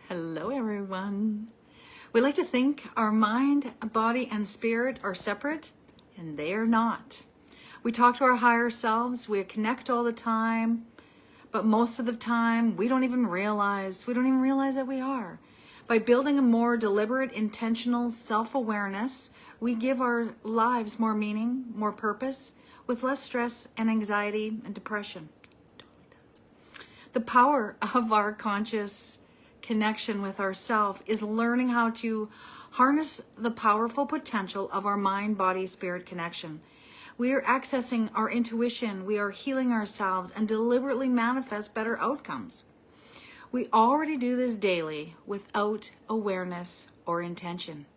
Hello, everyone. We like to think our mind, body, and spirit are separate, and they are not. We talk to our higher selves, we connect all the time, but most of the time we don't even realize that we are. By building a more deliberate, intentional self-awareness, we give our lives more meaning, more purpose, with less stress and anxiety and depression. The power of our conscious connection with ourself is learning how to harness the powerful potential of our mind, body, spirit connection. We are accessing our intuition, we are healing ourselves, and deliberately manifest better outcomes. We already do this daily without awareness or intention.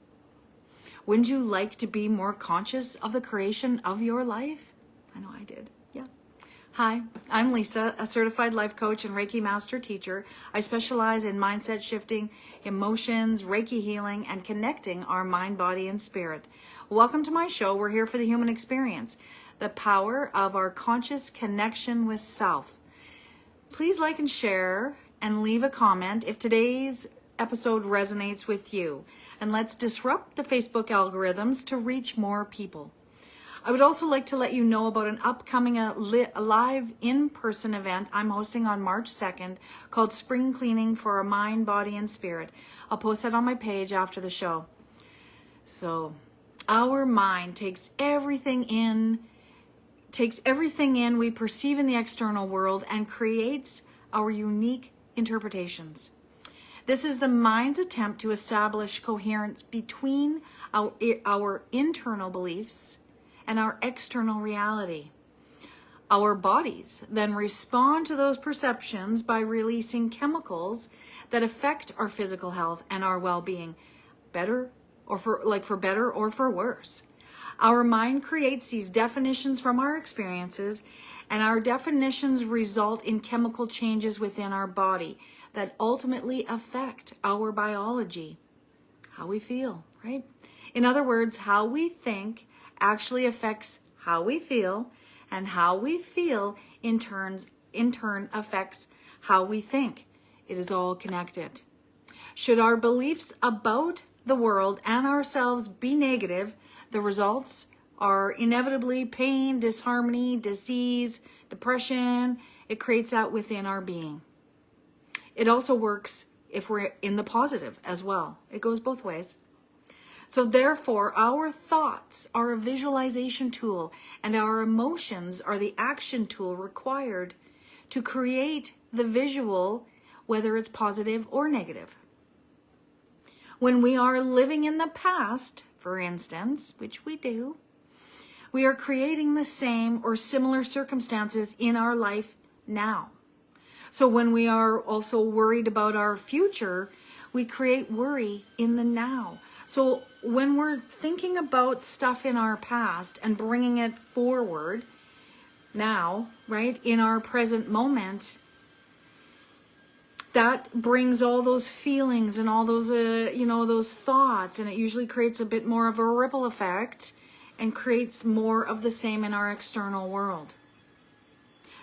Wouldn't you like to be more conscious of the creation of your life? I know I did. Yeah. Hi, I'm Lisa, a certified life coach and Reiki master teacher. I specialize in mindset shifting, emotions, Reiki healing, and connecting our mind, body, and spirit. Welcome to my show. We're here for the human experience, the power of our conscious connection with self. Please like and share and leave a comment if today's episode resonates with you. And let's disrupt the Facebook algorithms to reach more people. I would also like to let you know about an upcoming live in-person event I'm hosting on March 2nd called Spring Cleaning for Our Mind, Body, and Spirit. I'll post that on my page after the show. So, our mind takes everything in we perceive in the external world and creates our unique interpretations. This is the mind's attempt to establish coherence between our internal beliefs and our external reality. Our bodies then respond to those perceptions by releasing chemicals that affect our physical health and our well-being, for better or for worse. Our mind creates these definitions from our experiences, and our definitions result in chemical changes within our body that ultimately affect our biology, how we feel, right? In other words, how we think actually affects how we feel, and how we feel in turn affects how we think. It is all connected. Should our beliefs about the world and ourselves be negative, the results are inevitably pain, disharmony, disease, depression. It creates that within our being. It also works if we're in the positive as well. It goes both ways. So therefore, our thoughts are a visualization tool, and our emotions are the action tool required to create the visual, whether it's positive or negative. When we are living in the past, for instance, which we do, we are creating the same or similar circumstances in our life now. So when we are also worried about our future, we create worry in the now. So when we're thinking about stuff in our past and bringing it forward now, right, in our present moment, that brings all those feelings and all those, those thoughts, and it usually creates a bit more of a ripple effect and creates more of the same in our external world.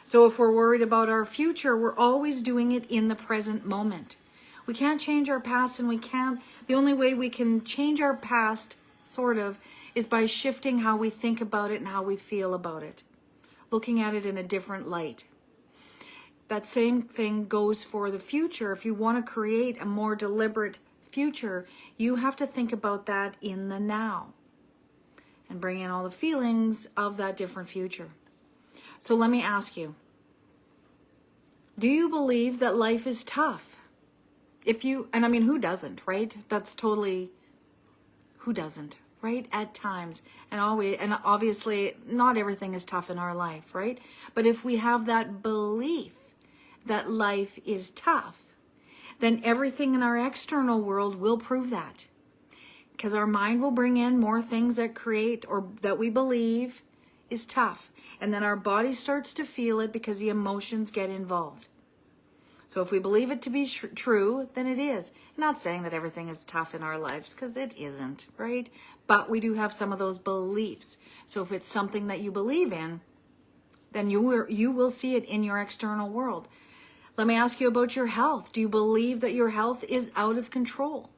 So if we're worried about our future, we're always doing it in the present moment. We can't change our past, and the only way we can change our past, is by shifting how we think about it and how we feel about it. Looking at it in a different light. That same thing goes for the future. If you want to create a more deliberate future, you have to think about that in the now. And bring in all the feelings of that different future. So let me ask you, do you believe that life is tough? Who doesn't, right? Who doesn't, right? At times, and obviously not everything is tough in our life, right? But if we have that belief that life is tough, then everything in our external world will prove that. Because our mind will bring in more things that create or that we believe is tough. And then our body starts to feel it because the emotions get involved. So if we believe it to be true, then it is. I'm not saying that everything is tough in our lives, because it isn't, right? But we do have some of those beliefs. So if it's something that you believe in, then you will see it in your external world. Let me ask you about your health. Do you believe that your health is out of control?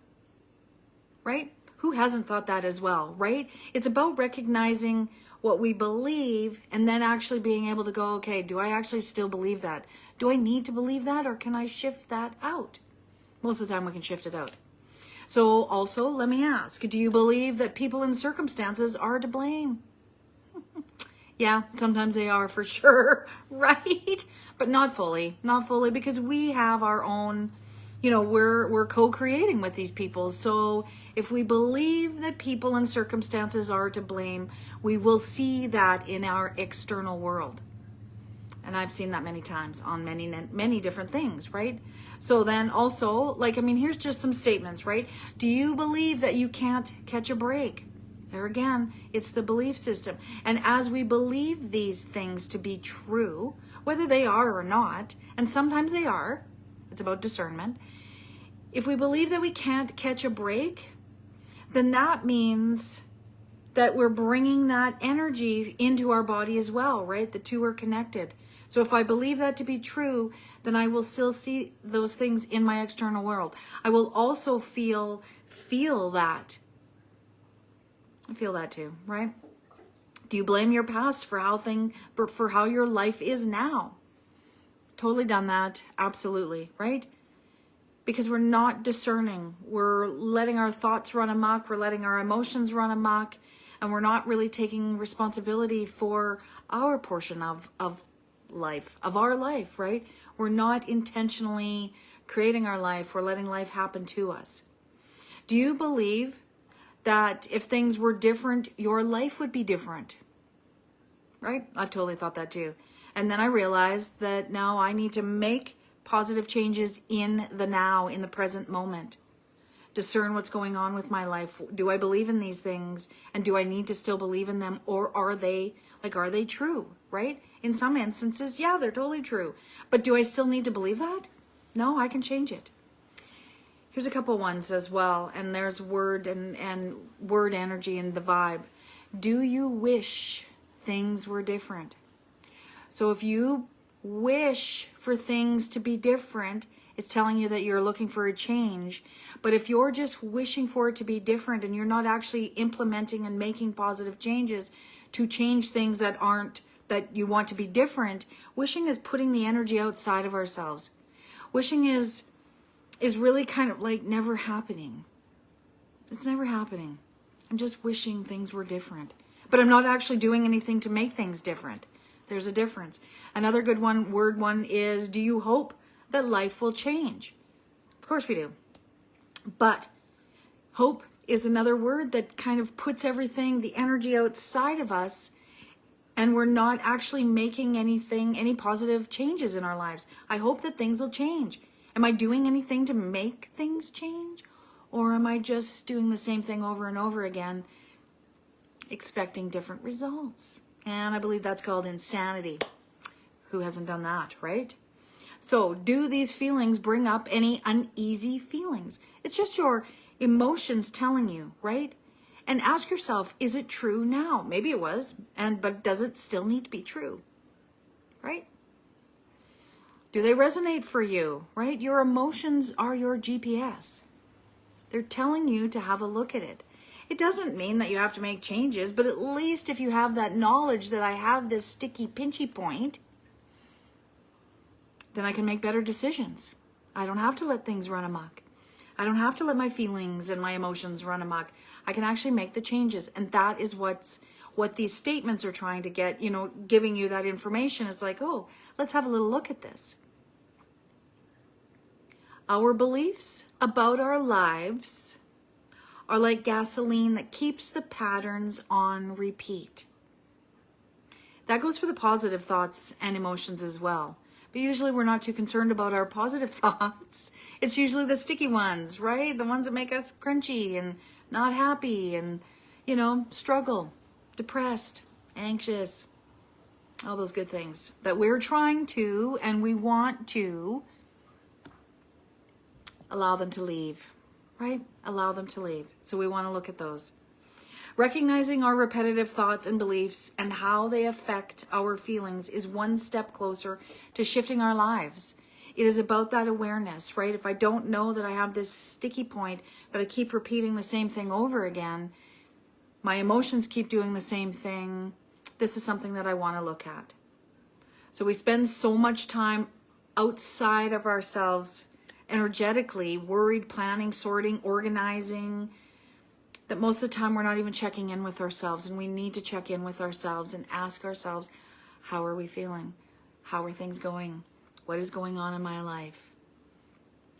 Right? Who hasn't thought that as well, right? It's about recognizing what we believe and then actually being able to go, okay, do I actually still believe that? Do I need to believe that, or can I shift that out? Most of the time we can shift it out. So also, let me ask, do you believe that people and circumstances are to blame? Yeah, sometimes they are for sure, right? But not fully, because we have our own, we're co-creating with these people. So if we believe that people and circumstances are to blame, we will see that in our external world. And I've seen that many times on many different things, right? So then also, here's just some statements, right? Do you believe that you can't catch a break? There again, it's the belief system. And as we believe these things to be true, whether they are or not, and sometimes they are, it's about discernment. If we believe that we can't catch a break, then that means that we're bringing that energy into our body as well, right? The two are connected. So if I believe that to be true, then I will still see those things in my external world. I will also feel that. I feel that too, right? Do you blame your past for how your life is now? Totally done that, absolutely, right? Because we're not discerning. We're letting our thoughts run amok, we're letting our emotions run amok, and we're not really taking responsibility for our portion of life, of our life, right? We're not intentionally creating our life, we're letting life happen to us. Do you believe that if things were different, your life would be different? Right? I've totally thought that too. And then I realized that now I need to make positive changes in the now, in the present moment. Discern what's going on with my life. Do I believe in these things? And do I need to still believe in them? Or are they true? Right? In some instances, yeah, they're totally true. But do I still need to believe that? No, I can change it. Here's a couple ones as well, and there's word and word energy and the vibe. Do you wish things were different? So if you wish for things to be different, it's telling you that you're looking for a change. But if you're just wishing for it to be different and you're not actually implementing and making positive changes to change things that you want to be different, wishing is putting the energy outside of ourselves. Wishing is really kind of like never happening. It's never happening. I'm just wishing things were different. But I'm not actually doing anything to make things different. There's a difference. Another good word one is, do you hope that life will change? Of course we do. But hope is another word that kind of puts everything, the energy outside of us, and we're not actually making any positive changes in our lives. I hope that things will change. Am I doing anything to make things change? Or am I just doing the same thing over and over again, expecting different results? And I believe that's called insanity. Who hasn't done that, right? So, do these feelings bring up any uneasy feelings? It's just your emotions telling you, right? And ask yourself, is it true now? Maybe it was, but does it still need to be true? Right? Do they resonate for you, right? Your emotions are your GPS. They're telling you to have a look at it. It doesn't mean that you have to make changes, but at least if you have that knowledge that I have this sticky, pinchy point, then I can make better decisions. I don't have to let things run amok. I don't have to let my feelings and my emotions run amok. I can actually make the changes. And that is what these statements are trying to get, giving you that information. It's like, oh, let's have a little look at this. Our beliefs about our lives are like gasoline that keeps the patterns on repeat. That goes for the positive thoughts and emotions as well. But usually we're not too concerned about our positive thoughts. It's usually the sticky ones, right? The ones that make us crunchy and not happy and, struggle, depressed, anxious, all those good things that we're trying to and we want to allow them to leave, right? Allow them to leave. So we want to look at those. Recognizing our repetitive thoughts and beliefs and how they affect our feelings is one step closer to shifting our lives. It is about that awareness, right? If I don't know that I have this sticky point, but I keep repeating the same thing over again, my emotions keep doing the same thing. This is something that I want to look at. So we spend so much time outside of ourselves, energetically, worried, planning, sorting, organizing, that most of the time we're not even checking in with ourselves. And we need to check in with ourselves and ask ourselves, how are we feeling? How are things going? What is going on in my life?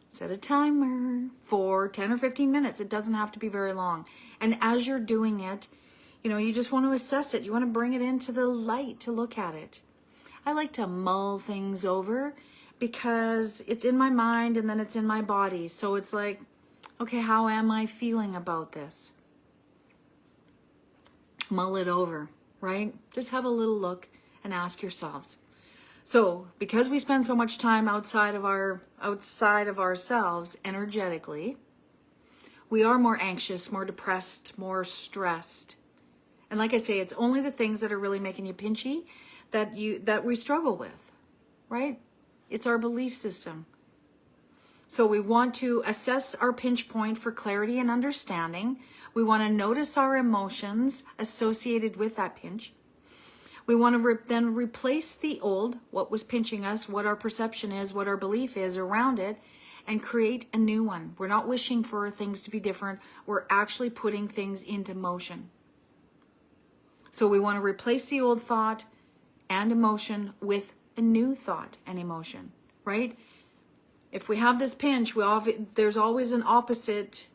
Set a timer for 10 or 15 minutes. It doesn't have to be very long. And as you're doing it, you just want to assess it. You want to bring it into the light to look at it. I like to mull things over because it's in my mind and then it's in my body. So it's like, okay, how am I feeling about this? Mull it over, right? Just have a little look and ask yourselves. So because we spend so much time outside of ourselves energetically, we are more anxious, more depressed, more stressed. And like I say, it's only the things that are really making you pinchy that we struggle with, right? It's our belief system. So we want to assess our pinch point for clarity and understanding. We want to notice our emotions associated with that pinch. We want to then replace the old, what was pinching us, what our perception is, what our belief is around it, and create a new one. We're not wishing for things to be different. We're actually putting things into motion. So we want to replace the old thought and emotion with a new thought and emotion, right? If we have this pinch, there's always an opposite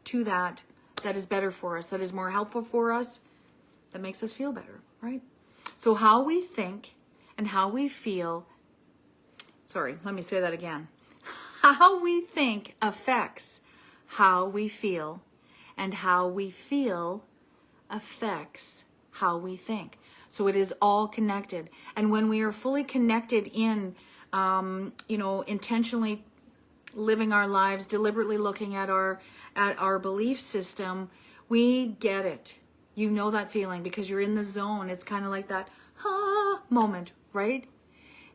to that is better for us, that is more helpful for us, that makes us feel better, right? So how we think and how we feel, let me say that again. How we think affects how we feel, and how we feel affects how we think. So it is all connected. And when we are fully connected in, intentionally living our lives, deliberately looking at our belief system, we get it. You know that feeling because you're in the zone. It's kind of like that moment, right?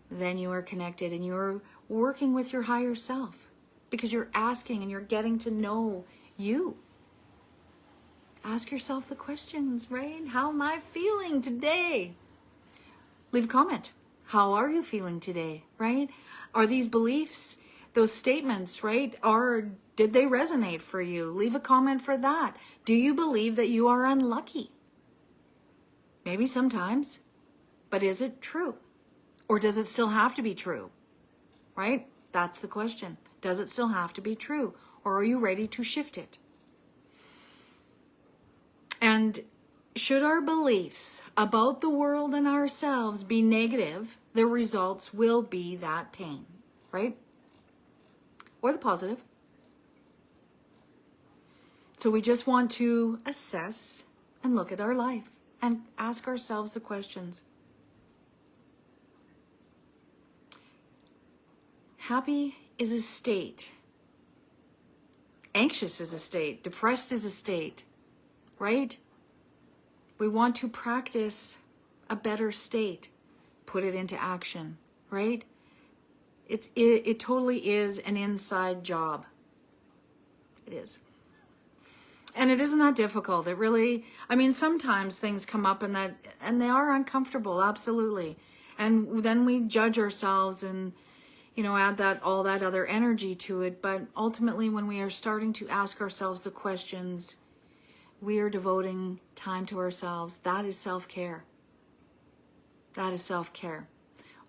Then you are connected and you're working with your higher self because you're asking and you're getting to know you. Ask yourself the questions, right? How am I feeling today? Leave a comment. How are you feeling today, right? Are these beliefs, those statements, right? Did they resonate for you? Leave a comment for that. Do you believe that you are unlucky? Maybe sometimes, but is it true? Or does it still have to be true? Right? That's the question. Does it still have to be true? Or are you ready to shift it? And should our beliefs about the world and ourselves be negative, the results will be that pain, right? Or the positive. So we just want to assess and look at our life and ask ourselves the questions. Happy is a state. Anxious is a state. Depressed is a state, right? We want to practice a better state. Put it into action, right? It totally is an inside job. It is. And it isn't that difficult. It really, sometimes things come up and they are uncomfortable, absolutely. And then we judge ourselves and, add all that other energy to it. But ultimately, when we are starting to ask ourselves the questions, we are devoting time to ourselves. That is self-care. That is self-care.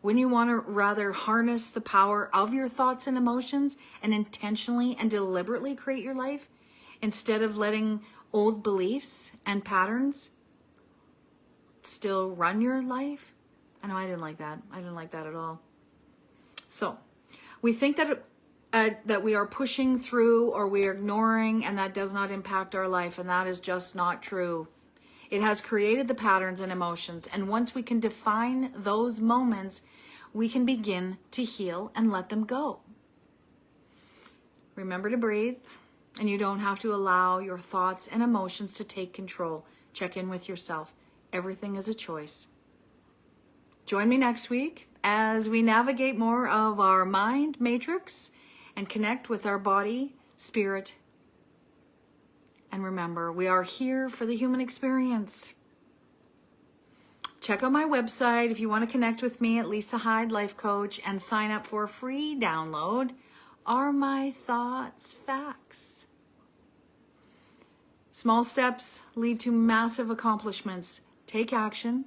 When you want to rather harness the power of your thoughts and emotions and intentionally and deliberately create your life, instead of letting old beliefs and patterns still run your life. I know I didn't like that. I didn't like that at all. So we think that we are pushing through or we are ignoring, and that does not impact our life, and that is just not true. It has created the patterns and emotions, and once we can define those moments, we can begin to heal and let them go. Remember to breathe, and you don't have to allow your thoughts and emotions to take control. Check in with yourself. Everything is a choice. Join me next week as we navigate more of our mind matrix and connect with our body, spirit. And remember, we are here for the human experience. Check out my website if you want to connect with me at Lisa Hyde Life Coach and sign up for a free download. Are My Thoughts Facts? Small steps lead to massive accomplishments. Take action.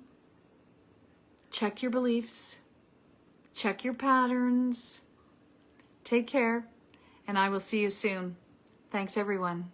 Check your beliefs. Check your patterns. Take care, and I will see you soon. Thanks, everyone.